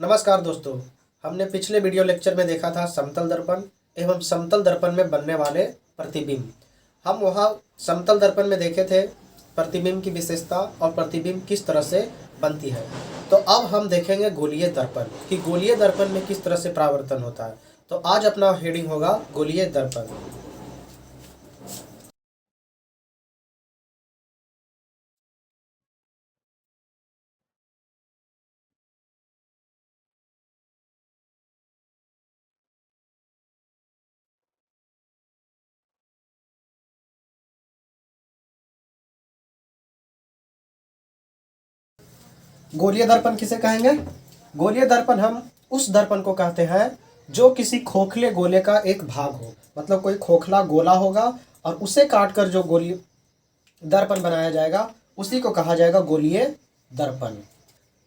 नमस्कार दोस्तों। हमने पिछले वीडियो लेक्चर में देखा था समतल दर्पण एवं समतल दर्पण में बनने वाले प्रतिबिंब। हम वहाँ समतल दर्पण में देखे थे प्रतिबिंब की विशेषता और प्रतिबिंब किस तरह से बनती है। तो अब हम देखेंगे गोलीय दर्पण कि गोलीय दर्पण में किस तरह से परावर्तन होता है। तो आज अपना हेडिंग होगा गोलीय दर्पण। गोलीय दर्पण किसे कहेंगे? गोलीय दर्पण हम उस दर्पण को कहते हैं जो किसी खोखले गोले का एक भाग हो। मतलब कोई खोखला गोला होगा और उसे काटकर जो गोली दर्पण बनाया जाएगा उसी को कहा जाएगा गोलीय दर्पण।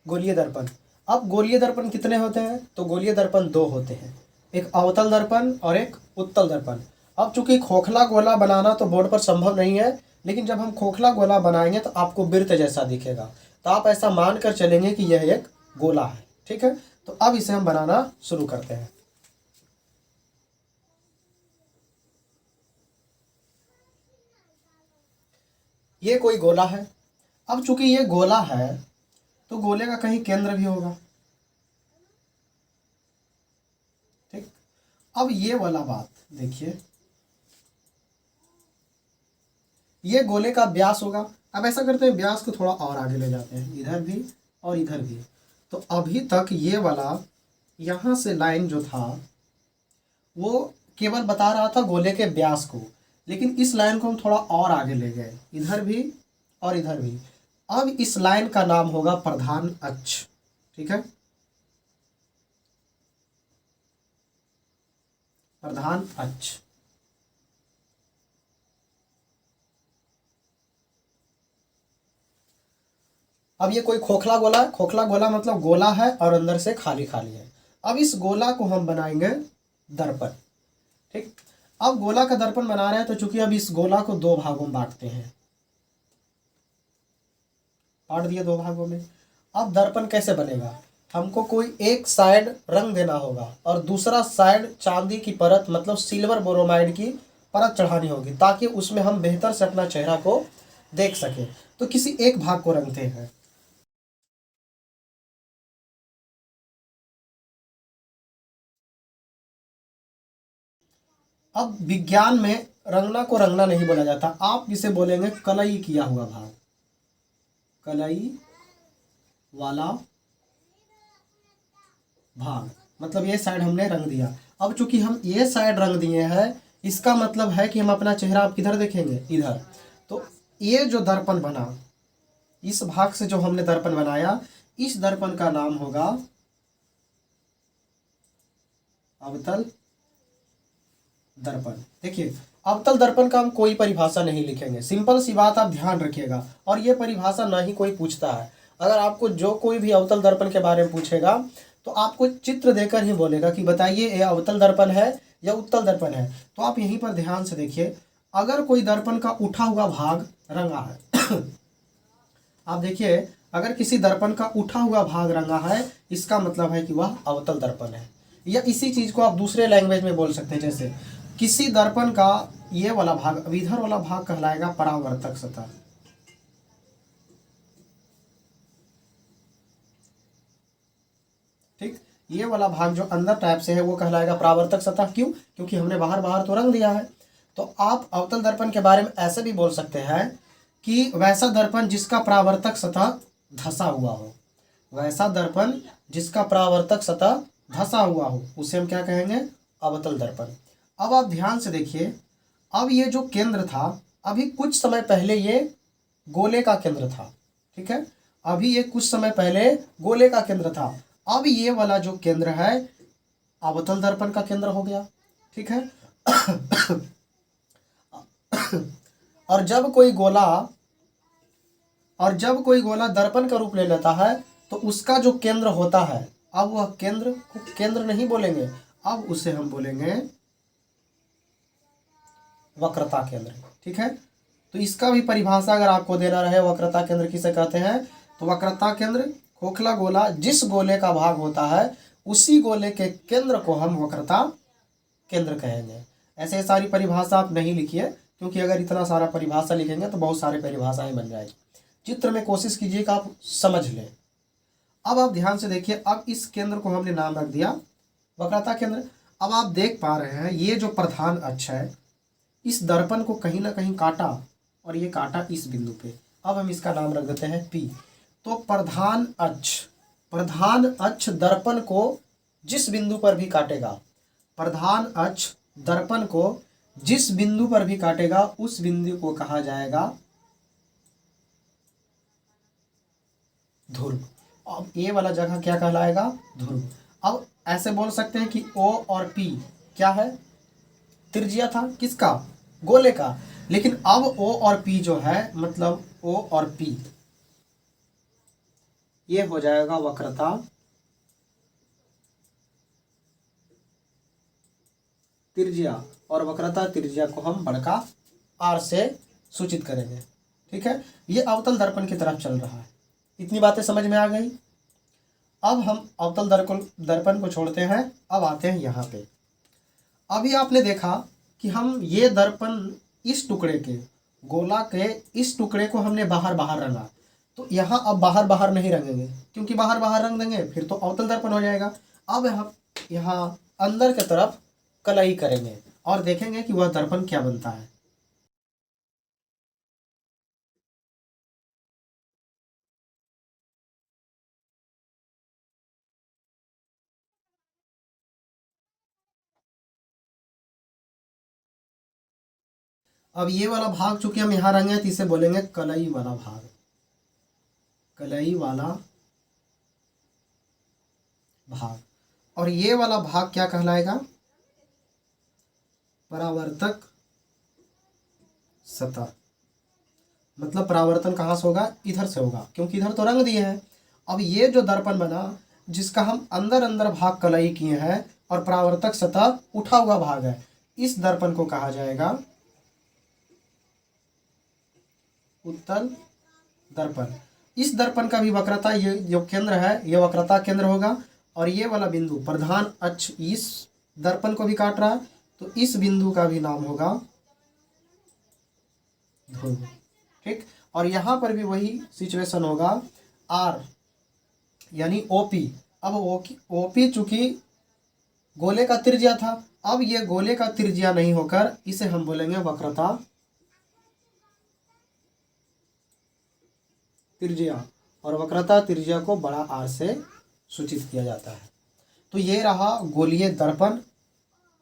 गोलीय दर्पण। अब गोलीय दर्पण कितने होते हैं? तो गोलीय दर्पण दो होते हैं, एक अवतल दर्पण और एक उत्तल दर्पण। अब चूंकि खोखला गोला बनाना तो बोर्ड पर संभव नहीं है, लेकिन जब हम खोखला गोला बनाएंगे तो आपको वृत्त जैसा दिखेगा, तो आप ऐसा मान कर चलेंगे कि यह एक गोला है। ठीक है, तो अब इसे हम बनाना शुरू करते हैं। ये कोई गोला है। अब चूंकि ये गोला है तो गोले का कहीं केंद्र भी होगा। ठीक, अब ये वाला बात देखिए, ये गोले का व्यास होगा। अब ऐसा करते हैं, व्यास को थोड़ा और आगे ले जाते हैं, इधर भी और इधर भी। तो अभी तक ये वाला यहाँ से लाइन जो था वो केवल बता रहा था गोले के व्यास को, लेकिन इस लाइन को हम थोड़ा और आगे ले गए, इधर भी और इधर भी। अब इस लाइन का नाम होगा प्रधान अक्ष। ठीक है, प्रधान अक्ष। अब ये कोई खोखला गोला है। खोखला गोला मतलब गोला है और अंदर से खाली खाली है। अब इस गोला को हम बनाएंगे दर्पण। ठीक, अब गोला का दर्पण बना रहे हैं तो चूंकि अब इस गोला को दो भागों में बांटते हैं, बांट दिए दो भागों में। अब दर्पण कैसे बनेगा? हमको कोई एक साइड रंग देना होगा और दूसरा साइड चांदी की परत मतलब सिल्वर बोरोमाइड की परत चढ़ानी होगी, ताकि उसमें हम बेहतर से अपना चेहरा को देख सके। तो किसी एक भाग को रंगते हैं। अब विज्ञान में रंगना को रंगना नहीं बोला जाता, आप इसे बोलेंगे कलई किया हुआ भाग, कलई वाला भाग। मतलब ये साइड हमने रंग दिया। अब चूंकि हम ये साइड रंग दिए हैं, इसका मतलब है कि हम अपना चेहरा आप किधर देखेंगे? इधर। तो ये जो दर्पण बना, इस भाग से जो हमने दर्पण बनाया, इस दर्पण का नाम होगा अवतल दर्पण। देखिए, अवतल दर्पण का हम कोई परिभाषा नहीं लिखेंगे, सिंपल सी बात आप ध्यान रखिएगा। और ये परिभाषा ना ही कोई पूछता है। अगर आपको जो कोई भी अवतल दर्पण के बारे में पूछेगा तो आपको चित्र देकर ही बोलेगा कि बताइए ये अवतल दर्पण है या उत्तल दर्पण है। तो आप यहीं पर ध्यान से देखिए, अगर कोई दर्पण का उठा हुआ भाग रंगा है आप देखिए, अगर किसी दर्पण का उठा हुआ भाग रंगा है, इसका मतलब है कि वह अवतल दर्पण है। या इसी चीज को आप दूसरे लैंग्वेज में बोल सकते हैं, जैसे किसी दर्पण का ये वाला भाग, अब इधर वाला भाग कहलाएगा परावर्तक सतह। ठीक, ये वाला भाग जो अंदर टाइप से है वो कहलाएगा परावर्तक सतह। क्यों? क्योंकि हमने बाहर बाहर तो रंग दिया है। तो आप अवतल दर्पण के बारे में ऐसे भी बोल सकते हैं कि वैसा दर्पण जिसका परावर्तक सतह धंसा हुआ हो, वैसा दर्पण जिसका परावर्तक सतह धंसा हुआ हो, उसे हम क्या कहेंगे? अवतल दर्पण। अब आप ध्यान से देखिए, अब ये जो केंद्र था, अभी कुछ समय पहले ये गोले का केंद्र था। ठीक है, अभी ये कुछ समय पहले गोले का केंद्र था। अब ये वाला जो केंद्र है अवतल दर्पण का केंद्र हो गया। ठीक है और जब कोई गोला दर्पण का रूप ले लेता है तो उसका जो केंद्र होता है, अब वह केंद्र को केंद्र नहीं बोलेंगे, अब उसे हम बोलेंगे वक्रता केंद्र। ठीक है, तो इसका भी परिभाषा अगर आपको देना रहे, वक्रता केंद्र किसे कहते हैं? तो वक्रता केंद्र खोखला गोला जिस गोले का भाग होता है उसी गोले के केंद्र को हम वक्रता केंद्र कहेंगे। ऐसे सारी परिभाषा आप नहीं लिखिए, क्योंकि अगर इतना सारा परिभाषा लिखेंगे तो बहुत सारे परिभाषाएं बन जाएगी। चित्र में कोशिश कीजिए कि आप समझ लें। अब आप ध्यान से देखिए, अब इस केंद्र को हमने नाम रख दिया वक्रता केंद्र। अब आप देख पा रहे हैं ये जो प्रधान अक्ष है इस दर्पण को कहीं ना कहीं काटा और ये काटा इस बिंदु पे। अब हम इसका नाम रख देते हैं P। तो प्रधान अक्ष दर्पण को जिस बिंदु पर भी काटेगा, प्रधान अक्ष दर्पण को जिस बिंदु पर भी काटेगा उस बिंदु को कहा जाएगा ध्रुव। अब ये वाला जगह क्या कहलाएगा? ध्रुव। अब ऐसे बोल सकते हैं कि O और P क्या है? त्रिज्या था किसका? गोले का। लेकिन अब O और P जो है, मतलब O और P ये हो जाएगा वक्रता त्रिज्या, और वक्रता त्रिज्या को हम बड़का R से सूचित करेंगे। ठीक है, ये अवतल दर्पण की तरफ चल रहा है। इतनी बातें समझ में आ गई। अब हम अवतल दर्पण को छोड़ते हैं, अब आते हैं यहाँ पे। अभी आपने देखा कि हम ये दर्पण इस टुकड़े के, गोला के इस टुकड़े को हमने बाहर बाहर रंगा। तो यहाँ अब बाहर बाहर नहीं रंगेंगे, क्योंकि बाहर बाहर रंग देंगे फिर तो अवतल दर्पण हो जाएगा। अब हम यहाँ अंदर की तरफ कलई करेंगे और देखेंगे कि वह दर्पण क्या बनता है। अब ये वाला भाग चूंकि हम यहाँ रंगे तो इसे बोलेंगे कलई वाला भाग, कलई वाला भाग। और ये वाला भाग क्या कहलाएगा? परावर्तक सतह। मतलब परावर्तन कहाँ से होगा? इधर से होगा, क्योंकि इधर तो रंग दिए हैं। अब ये जो दर्पण बना जिसका हम अंदर अंदर भाग कलई किए हैं और परावर्तक सतह उठा हुआ भाग है, इस दर्पण को कहा जाएगा उत्तल दर्पण। इस दर्पण का भी वक्रता, ये जो केंद्र है ये वक्रता केंद्र होगा। और ये वाला बिंदु प्रधान अक्ष इस दर्पण को भी काट रहा है, तो इस बिंदु का भी नाम होगा ध्रुव। ठीक, और यहाँ पर भी वही सिचुएशन होगा R यानी OP। अब OP चूंकि गोले का त्रिज्या था, अब ये गोले का त्रिज्या नहीं होकर इसे हम बोलेंगे वक्रता त्रिज्या, और वक्रता त्रिज्या को बड़ा R से सूचित किया जाता है। तो ये रहा गोलीय दर्पण।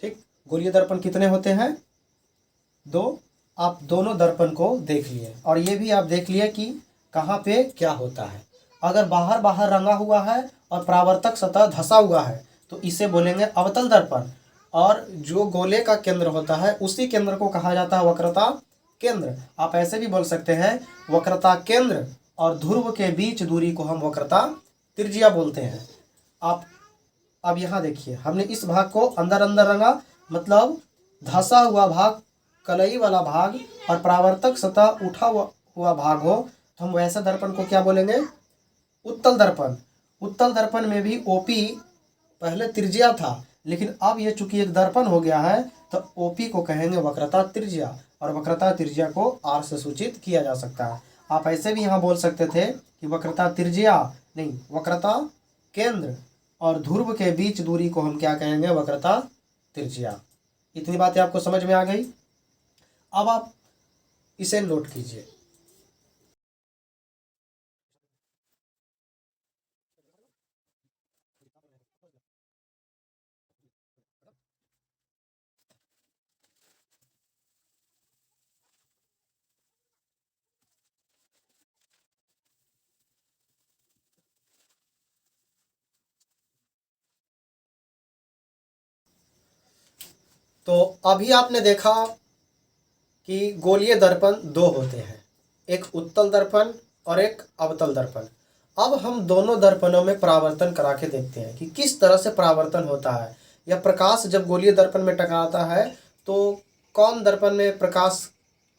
ठीक, गोलीय दर्पण कितने होते हैं? 2। आप दोनों दर्पण को देख लिए और ये भी आप देख लिए कि कहाँ पे क्या होता है। अगर बाहर बाहर रंगा हुआ है और परावर्तक सतह धंसा हुआ है तो इसे बोलेंगे अवतल दर्पण, और जो गोले का केंद्र होता है उसी केंद्र को कहा जाता है वक्रता केंद्र। आप ऐसे भी बोल सकते हैं वक्रता केंद्र और ध्रुव के बीच दूरी को हम वक्रता त्रिज्या बोलते हैं। आप अब यहाँ देखिए, हमने इस भाग को अंदर अंदर रंगा, मतलब धंसा हुआ भाग, कलई वाला भाग और परावर्तक सतह उठा हुआ भाग हो तो हम वैसे दर्पण को क्या बोलेंगे? उत्तल दर्पण। उत्तल दर्पण में भी OP पहले त्रिज्या था, लेकिन अब ये चूंकि एक दर्पण हो गया है तो OP को कहेंगे वक्रता त्रिज्या, और वक्रता त्रिज्या को R से सूचित किया जा सकता है। आप ऐसे भी यहाँ बोल सकते थे कि वक्रता त्रिज्या नहीं, वक्रता केंद्र और ध्रुव के बीच दूरी को हम क्या कहेंगे? वक्रता त्रिज्या। इतनी बातें आपको समझ में आ गई। अब आप इसे नोट कीजिए। तो अभी आपने देखा कि गोलीय दर्पण 2 होते हैं, एक उत्तल दर्पण और एक अवतल दर्पण। अब हम दोनों दर्पणों में परावर्तन करा के देखते हैं कि किस तरह से परावर्तन होता है, या प्रकाश जब गोलीय दर्पण में टकराता है तो कौन दर्पण में प्रकाश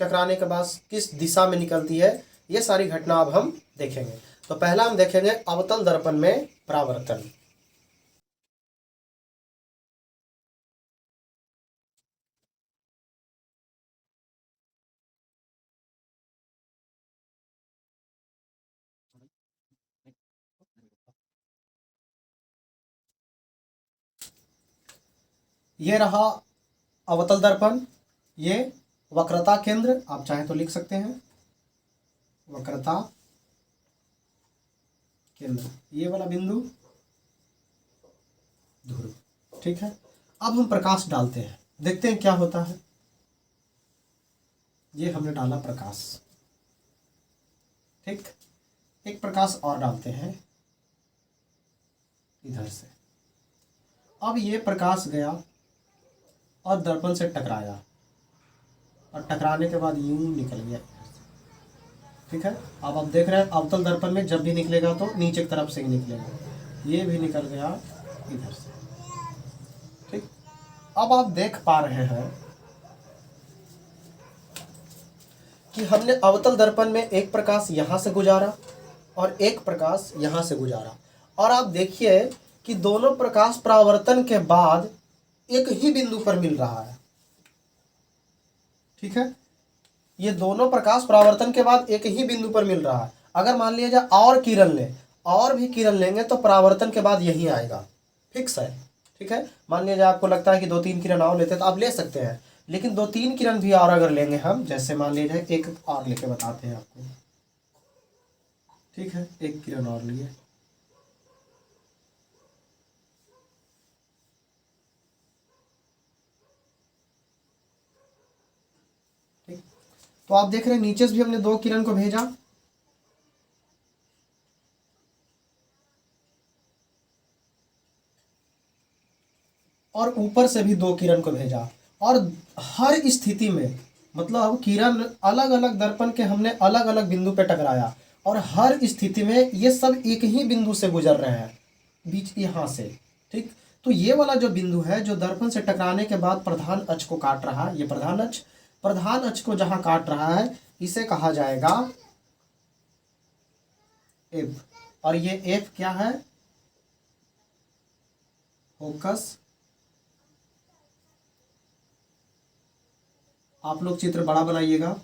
टकराने के बाद किस दिशा में निकलती है, ये सारी घटना अब हम देखेंगे। तो पहला हम देखेंगे अवतल दर्पण में परावर्तन। ये रहा अवतल दर्पण, ये वक्रता केंद्र, आप चाहे तो लिख सकते हैं वक्रता केंद्र, ये वाला बिंदु ध्रुव। ठीक है, अब हम प्रकाश डालते हैं, देखते हैं क्या होता है। ये हमने डाला प्रकाश, ठीक, एक प्रकाश और डालते हैं इधर से। अब ये प्रकाश गया और दर्पण से टकराया और टकराने के बाद यूं निकल गया। ठीक है, अब आप देख रहे हैं अवतल दर्पण में जब भी निकलेगा तो नीचे की तरफ से ही निकलेगा, ये भी निकल गया इधर से। ठीक, अब आप देख पा रहे हैं कि हमने अवतल दर्पण में एक प्रकाश यहाँ से गुजारा और एक प्रकाश यहाँ से गुजारा, और आप देखिए कि दोनों प्रकाश परावर्तन के बाद एक ही बिंदु पर मिल रहा है। ठीक है, ये दोनों प्रकाश परावर्तन के बाद एक ही बिंदु पर मिल रहा है। अगर मान लिया जाए और किरण लें, और भी किरण लेंगे तो परावर्तन के बाद यही आएगा, फिक्स है। ठीक है, मान लिया जाए आपको लगता है कि 2-3 किरण और लेते तो आप ले सकते हैं, लेकिन 2-3 किरण भी और अगर लेंगे हम, जैसे मान लीजिए एक और लेके बताते हैं आपको। ठीक है, एक किरण और लिए, ठीक, तो आप देख रहे हैं नीचे से भी हमने 2 किरण को भेजा, और ऊपर से भी 2 किरण को भेजा, और हर स्थिति में मतलब किरण अलग अलग दर्पण के हमने अलग अलग बिंदु पे टकराया, और हर स्थिति में ये सब एक ही बिंदु से गुजर रहे हैं, बीच यहाँ से। ठीक, तो ये वाला जो बिंदु है जो दर्पण से टकराने के बाद प्रधान अक्ष को काट रहा है, ये प्रधान अक्ष को जहाँ काट रहा है इसे कहा जाएगा एफ, और ये एफ क्या है, फोकस। आप लोग चित्र बड़ा बनाइएगा।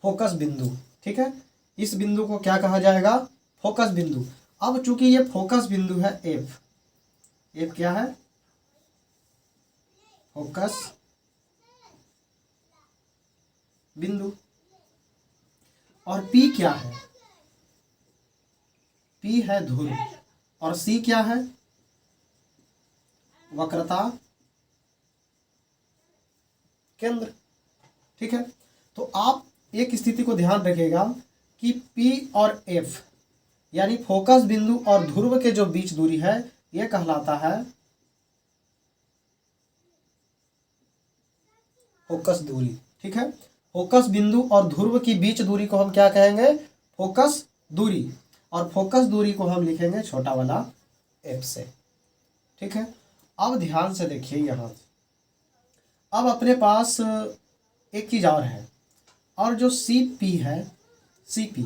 फोकस बिंदु, ठीक है, इस बिंदु को क्या कहा जाएगा, फोकस बिंदु। अब चूंकि ये फोकस बिंदु है एफ, एफ क्या है, फोकस बिंदु, और पी क्या है, पी है ध्रुव, और सी क्या है, वक्रता केंद्र। ठीक है, तो आप एक स्थिति को ध्यान रखिएगा कि P और F यानी फोकस बिंदु और ध्रुव के जो बीच दूरी है यह कहलाता है फोकस दूरी। ठीक है, फोकस बिंदु और ध्रुव की बीच दूरी को हम क्या कहेंगे, फोकस दूरी, और फोकस दूरी को हम लिखेंगे छोटा वाला f से। ठीक है, अब ध्यान से देखिए यहाँ, अब अपने पास एक चीज और है, और जो CP है, CP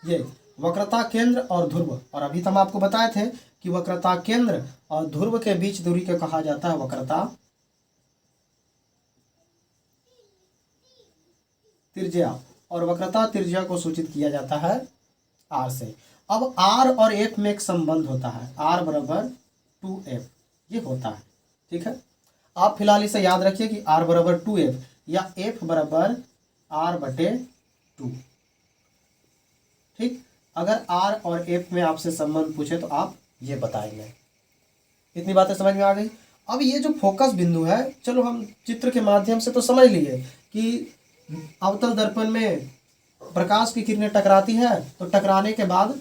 ये वक्रता केंद्र और ध्रुव, और अभी तो हम आपको बताए थे कि वक्रता केंद्र और ध्रुव के बीच दूरी को कहा जाता है वक्रता त्रिज्या, और वक्रता त्रिज्या को सूचित किया जाता है R से। अब R और F में एक संबंध होता है, R बराबर 2F, ये होता है। ठीक है, आप फिलहाल इसे याद रखिए कि R बराबर 2F या F बराबर R/2। ठीक, अगर R और F में आपसे संबंध पूछे तो आप ये बताएंगे। इतनी बातें समझ में आ गई। अब ये जो फोकस बिंदु है, चलो हम चित्र के माध्यम से तो समझ लिए कि अवतल दर्पण में प्रकाश की किरणें टकराती है, तो टकराने के बाद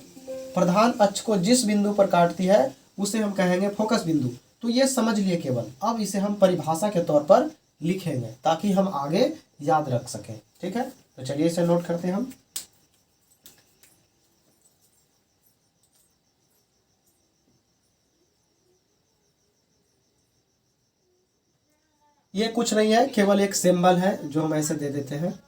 प्रधान अक्ष को जिस बिंदु पर काटती है उसे हम कहेंगे फोकस बिंदु। तो ये समझ लिए केवल, अब इसे हम परिभाषा के तौर पर लिखेंगे ताकि हम आगे याद रख सकें। ठीक है, तो चलिए इसे नोट करते हैं हम। ये कुछ नहीं है, केवल एक सिंबल है जो हम ऐसे दे देते हैं।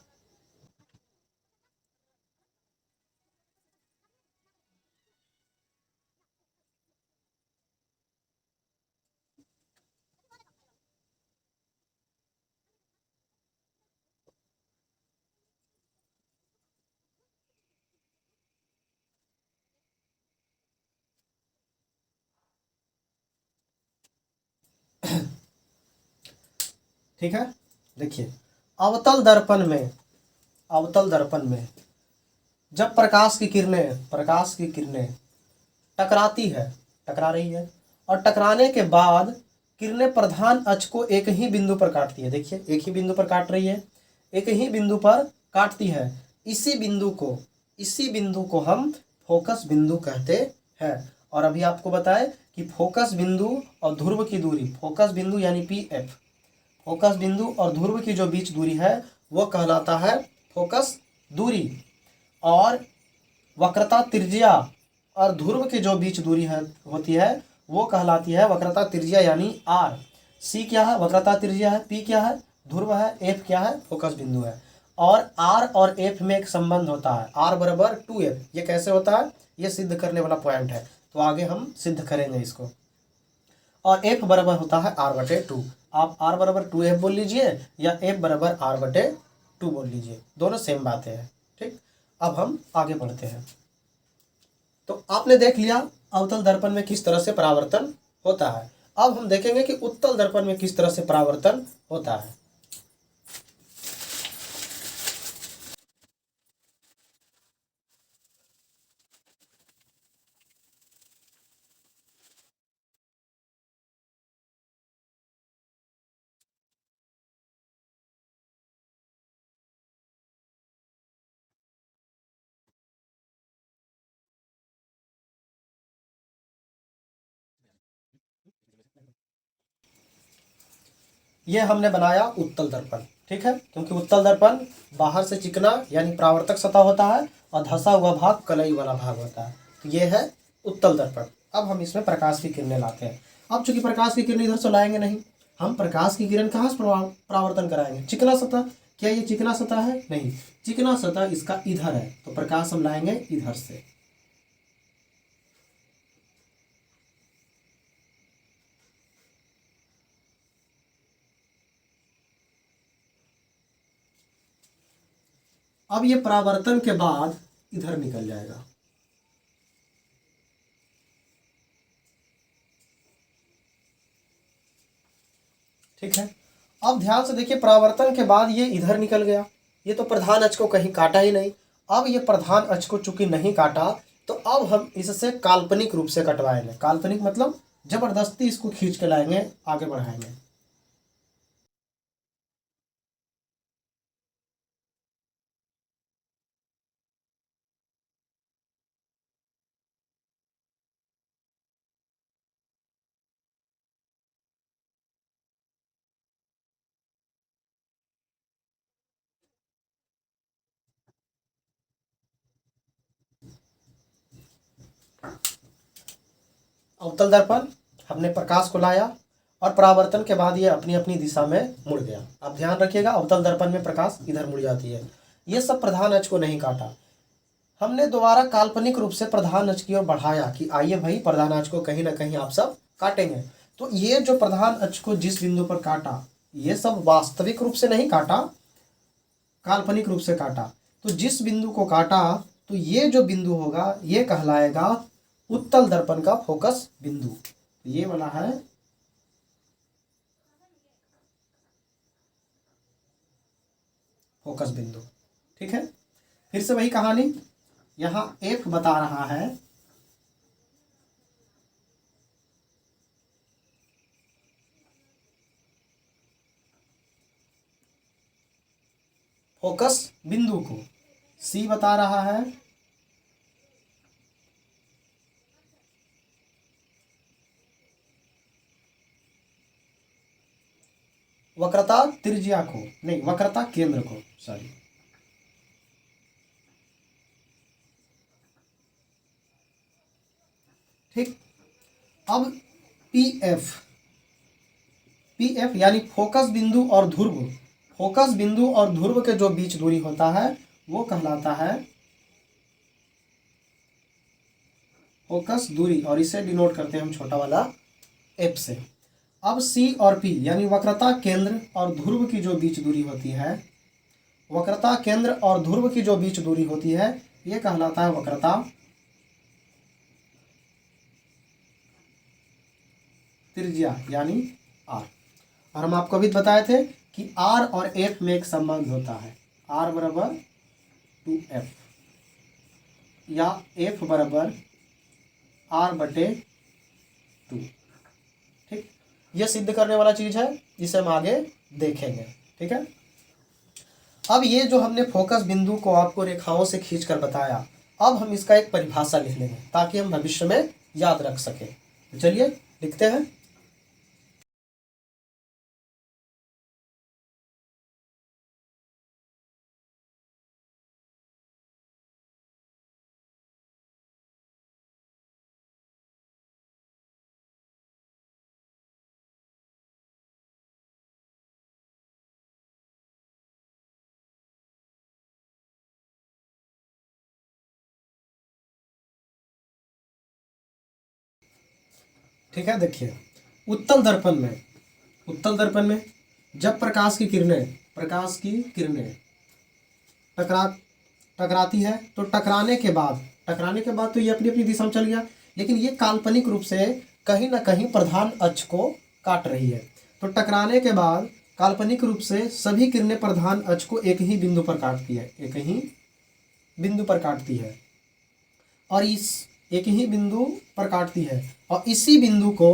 ठीक है, देखिए अवतल दर्पण में जब प्रकाश की किरणें टकराती है, टकरा रही है, और टकराने के बाद किरणें प्रधान अक्ष को एक ही बिंदु पर काटती है। देखिए एक ही बिंदु पर काट रही है, एक ही बिंदु पर काटती है। इसी बिंदु को हम फोकस बिंदु कहते हैं। और अभी आपको बताएं कि फोकस बिंदु और ध्रुव की दूरी, फोकस बिंदु यानी PF, फोकस बिंदु और ध्रुव की जो बीच दूरी है वो कहलाता है फोकस दूरी। और वक्रता त्रिज्या और ध्रुव के जो बीच दूरी है होती है वो कहलाती है वक्रता त्रिज्या यानी R। C क्या है? वक्रता त्रिज्या है। P क्या है? ध्रुव है। F क्या है? फोकस बिंदु है। और R और F में एक संबंध होता है, R बराबर 2F। ये कैसे होता है? ये सिद्ध करने वाला पॉइंट है, तो आगे हम सिद्ध करेंगे इसको। और F बराबर होता है R/2। आप R बराबर 2F बोल लीजिए या F बराबर R/2 बोल लीजिए, दोनों सेम बातें हैं। ठीक, अब हम आगे बढ़ते हैं। तो आपने देख लिया अवतल दर्पण में किस तरह से परावर्तन होता है। अब हम देखेंगे कि उत्तल दर्पण में किस तरह से परावर्तन होता है। ये हमने बनाया उत्तल दर्पण, ठीक है, क्योंकि उत्तल दर्पण बाहर से चिकना यानी परावर्तक सतह होता है और धंसा हुआ भाग कलई वाला भाग होता है। तो ये है उत्तल दर्पण। अब हम इसमें प्रकाश की किरणें लाते हैं। अब चूंकि प्रकाश की किरण इधर से लाएंगे नहीं, हम प्रकाश की किरण कहाँ से परावर्तन कराएंगे? चिकना सतह। क्या ये चिकना सतह है? नहीं, चिकना सतह इसका इधर है, तो प्रकाश हम लाएंगे इधर से। अब ये परावर्तन के बाद इधर निकल जाएगा। ठीक है, अब ध्यान से देखिए, परावर्तन के बाद ये इधर निकल गया। ये तो प्रधान अक्ष को कहीं काटा ही नहीं। अब ये प्रधान अक्ष को चूंकि नहीं काटा, तो अब हम इससे काल्पनिक रूप से कटवाएंगे। काल्पनिक मतलब जबरदस्ती इसको खींच के लाएंगे, आगे बढ़ाएंगे। अवतल दर्पण, हमने प्रकाश को लाया और परावर्तन के बाद ये अपनी अपनी दिशा में मुड़ गया। अब ध्यान रखिएगा, अवतल दर्पण में प्रकाश इधर मुड़ जाती है। ये सब प्रधान अक्ष को नहीं काटा। हमने दोबारा काल्पनिक रूप से प्रधान अक्ष की ओर बढ़ाया कि आइए भाई प्रधान अक्ष को कहीं ना कहीं आप सब काटेंगे। तो ये जो प्रधान अक्ष को जिस बिंदु पर काटा, ये सब वास्तविक रूप से नहीं काटा, काल्पनिक रूप से काटा। तो जिस बिंदु को काटा, तो ये जो बिंदु होगा ये कहलाएगा उत्तल दर्पण का फोकस बिंदु। ये वाला है फोकस बिंदु। ठीक है, फिर से वही कहानी, यहाँ F बता रहा है फोकस बिंदु को, C बता रहा है वक्रता त्रिज्या को, नहीं वक्रता केंद्र को, सॉरी। ठीक। अब पी एफ यानी फोकस बिंदु और ध्रुव, फोकस बिंदु और ध्रुव के जो बीच दूरी होता है वो कहलाता है फोकस दूरी, और इसे डिनोट करते हैं हम छोटा वाला एफ से। अब सी और पी यानी वक्रता केंद्र और ध्रुव की जो बीच दूरी होती है, वक्रता केंद्र और ध्रुव की जो बीच दूरी होती है ये कहलाता है वक्रता त्रिज्या यानी आर। और हम आपको अभी बताए थे कि आर और एफ में एक संबंध होता है, आर बराबर 2f या एफ बराबर आर बटे 2। ठीक, ये सिद्ध करने वाला चीज है जिसे हम आगे देखेंगे। ठीक है, अब ये जो हमने फोकस बिंदु को आपको रेखाओं से खींचकर बताया, अब हम इसका एक परिभाषा लिख लेंगे ताकि हम भविष्य में याद रख सके। तो चलिए लिखते हैं। ठीक है, देखिए उत्तल दर्पण में जब प्रकाश की किरणें टकराती है तो टकराने के बाद तो ये अपनी अपनी दिशा में चल गया, लेकिन ये काल्पनिक रूप से कहीं ना कहीं प्रधान अक्ष को काट रही है। तो टकराने के बाद काल्पनिक रूप से सभी किरणें प्रधान अक्ष को एक ही बिंदु पर काटती है, और इस एक ही बिंदु पर काटती है, और इसी बिंदु को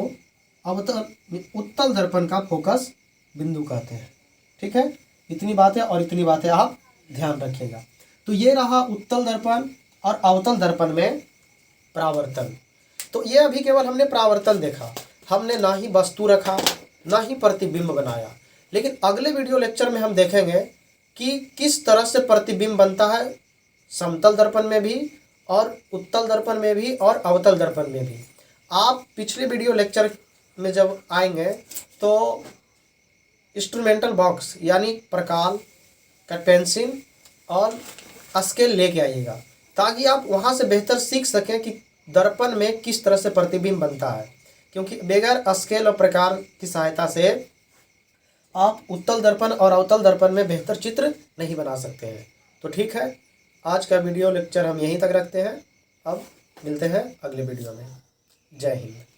उत्तल दर्पण का फोकस बिंदु कहते हैं। ठीक है, इतनी बातें और इतनी बातें आप ध्यान रखिएगा। तो ये रहा उत्तल दर्पण और अवतल दर्पण में परावर्तन। तो ये अभी केवल हमने परावर्तन देखा, हमने ना ही वस्तु रखा ना ही प्रतिबिंब बनाया, लेकिन अगले वीडियो लेक्चर में हम देखेंगे कि किस तरह से प्रतिबिंब बनता है समतल दर्पण में भी और उत्तल दर्पण में भी और अवतल दर्पण में भी। आप पिछले वीडियो लेक्चर में जब आएंगे तो इंस्ट्रूमेंटल बॉक्स यानी प्रकाल का पेंसिल और स्केल लेके आइएगा, ताकि आप वहाँ से बेहतर सीख सकें कि दर्पण में किस तरह से प्रतिबिंब बनता है, क्योंकि बगैर स्केल और प्रकाल की सहायता से आप उत्तल दर्पण और अवतल दर्पण में बेहतर चित्र नहीं बना सकते हैं। तो ठीक है, आज का वीडियो लेक्चर हम यहीं तक रखते हैं। अब मिलते हैं अगले वीडियो में। जय हिंद।